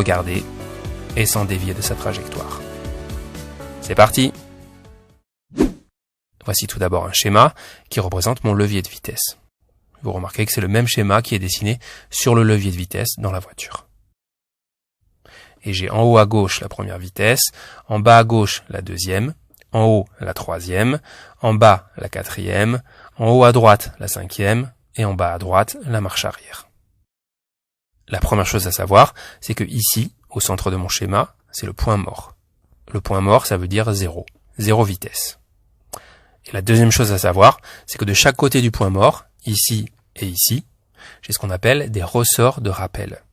regarder et sans dévier de sa trajectoire. C'est parti! Voici tout d'abord un schéma qui représente mon levier de vitesse. Vous remarquez que c'est le même schéma qui est dessiné sur le levier de vitesse dans la voiture. Et j'ai en haut à gauche la première vitesse, en bas à gauche la deuxième, en haut la troisième, en bas la quatrième, en haut à droite la cinquième et en bas à droite la marche arrière. La première chose à savoir, c'est que ici, au centre de mon schéma, c'est le point mort. Le point mort, ça veut dire zéro vitesse. Et la deuxième chose à savoir, c'est que de chaque côté du point mort, ici et ici, j'ai ce qu'on appelle des ressorts de rappel.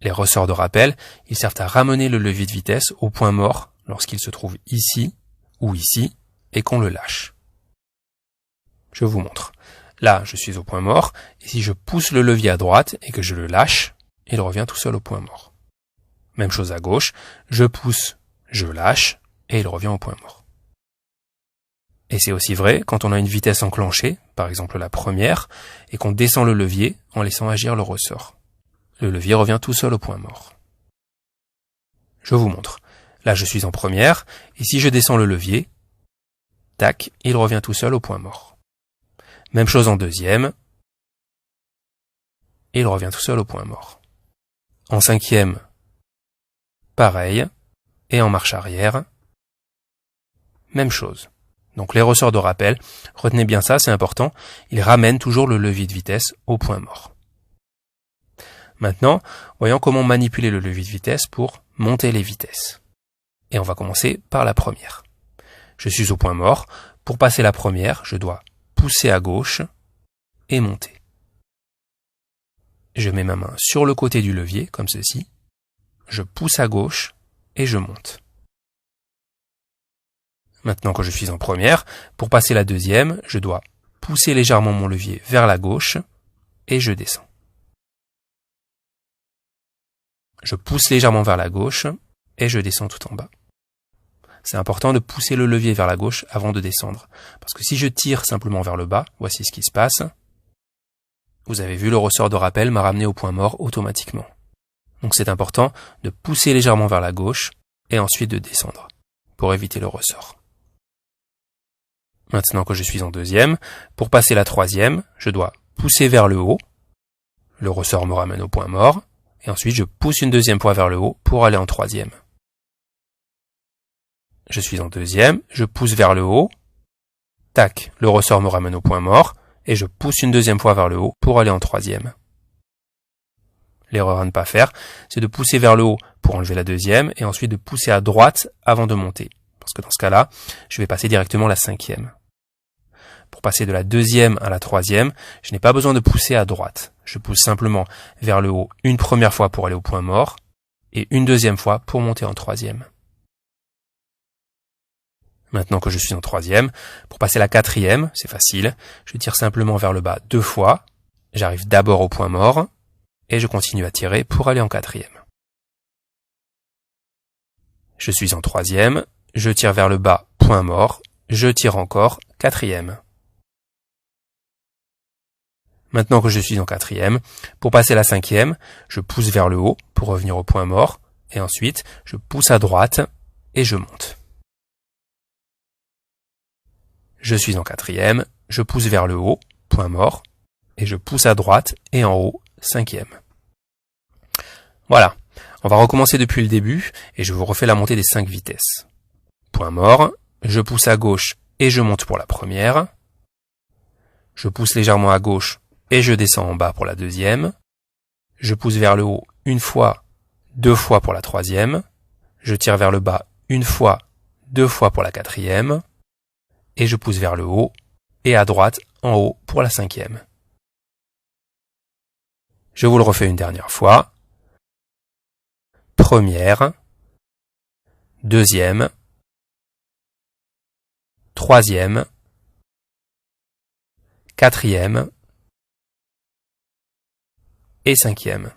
Les ressorts de rappel, ils servent à ramener le levier de vitesse au point mort lorsqu'il se trouve ici ou ici et qu'on le lâche. Je vous montre. Là, je suis au point mort et si je pousse le levier à droite et que je le lâche, il revient tout seul au point mort. Même chose à gauche, je pousse, je lâche et il revient au point mort. Et c'est aussi vrai quand on a une vitesse enclenchée, par exemple la première, et qu'on descend le levier en laissant agir le ressort. Le levier revient tout seul au point mort. Je vous montre. Là, je suis en première, et si je descends le levier, tac, il revient tout seul au point mort. Même chose en deuxième, et il revient tout seul au point mort. En cinquième, pareil, et en marche arrière, même chose. Donc les ressorts de rappel, retenez bien ça, c'est important, ils ramènent toujours le levier de vitesse au point mort. Maintenant, voyons comment manipuler le levier de vitesse pour monter les vitesses. Et on va commencer par la première. Je suis au point mort. Pour passer la première, je dois pousser à gauche et monter. Je mets ma main sur le côté du levier, comme ceci. Je pousse à gauche et je monte. Maintenant que je suis en première, pour passer la deuxième, je dois pousser légèrement mon levier vers la gauche et je descends. Je pousse légèrement vers la gauche et je descends tout en bas. C'est important de pousser le levier vers la gauche avant de descendre. Parce que si je tire simplement vers le bas, voici ce qui se passe. Vous avez vu, le ressort de rappel m'a ramené au point mort automatiquement. Donc c'est important de pousser légèrement vers la gauche et ensuite de descendre pour éviter le ressort. Maintenant que je suis en deuxième, pour passer la troisième, je dois pousser vers le haut. Le ressort me ramène au point mort. Et ensuite, je pousse une deuxième fois vers le haut pour aller en troisième. Je suis en deuxième, je pousse vers le haut. Tac, le ressort me ramène au point mort. Et je pousse une deuxième fois vers le haut pour aller en troisième. L'erreur à ne pas faire, c'est de pousser vers le haut pour enlever la deuxième et ensuite de pousser à droite avant de monter. Parce que dans ce cas-là, je vais passer directement la cinquième. Pour passer de la deuxième à la troisième, je n'ai pas besoin de pousser à droite. Je pousse simplement vers le haut une première fois pour aller au point mort et une deuxième fois pour monter en troisième. Maintenant que je suis en troisième, pour passer la quatrième, c'est facile, je tire simplement vers le bas deux fois, j'arrive d'abord au point mort et je continue à tirer pour aller en quatrième. Je suis en troisième, je tire vers le bas, point mort, je tire encore, quatrième. Maintenant que je suis en quatrième, pour passer la cinquième, je pousse vers le haut pour revenir au point mort, et ensuite je pousse à droite et je monte. Je suis en quatrième, je pousse vers le haut, point mort, et je pousse à droite et en haut, cinquième. Voilà, on va recommencer depuis le début et je vous refais la montée des 5 vitesses. Point mort, je pousse à gauche et je monte pour la première. Je pousse légèrement à gauche et je descends en bas pour la deuxième. Je pousse vers le haut une fois, deux fois pour la troisième. Je tire vers le bas une fois, deux fois pour la quatrième. Et je pousse vers le haut et à droite en haut pour la cinquième. Je vous le refais une dernière fois. Première, deuxième, troisième, quatrième et cinquième.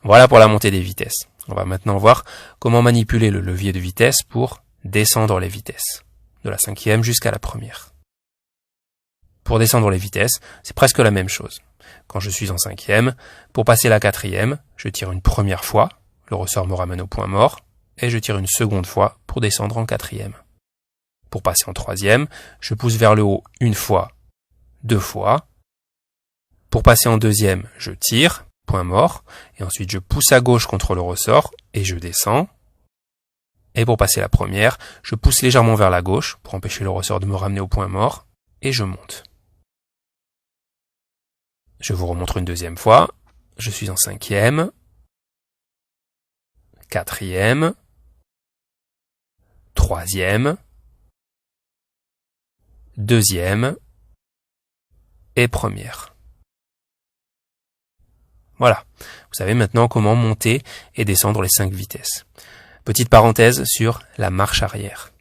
Voilà pour la montée des vitesses. On va maintenant voir comment manipuler le levier de vitesse pour descendre les vitesses, de la cinquième jusqu'à la première. Pour descendre les vitesses, c'est presque la même chose. Quand je suis en 5e, pour passer la 4e, je tire une première fois, le ressort me ramène au point mort, et je tire une seconde fois pour descendre en 4e. Pour passer en 3e, je pousse vers le haut une fois, 2 fois. Pour passer en 2e, je tire, point mort, et ensuite je pousse à gauche contre le ressort, et je descends. Et pour passer la première, je pousse légèrement vers la gauche, pour empêcher le ressort de me ramener au point mort, et je monte. Je vous remontre une deuxième fois. Je suis en 5e, 4e, 3e, 2e et première. Voilà. Vous savez maintenant comment monter et descendre les 5 vitesses. Petite parenthèse sur la marche arrière.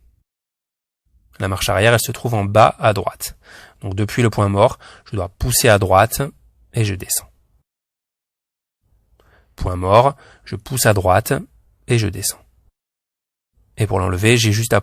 La marche arrière, elle se trouve en bas à droite. Donc depuis le point mort, je dois pousser à droite et je descends. Point mort, je pousse à droite et je descends. Et pour l'enlever, j'ai juste à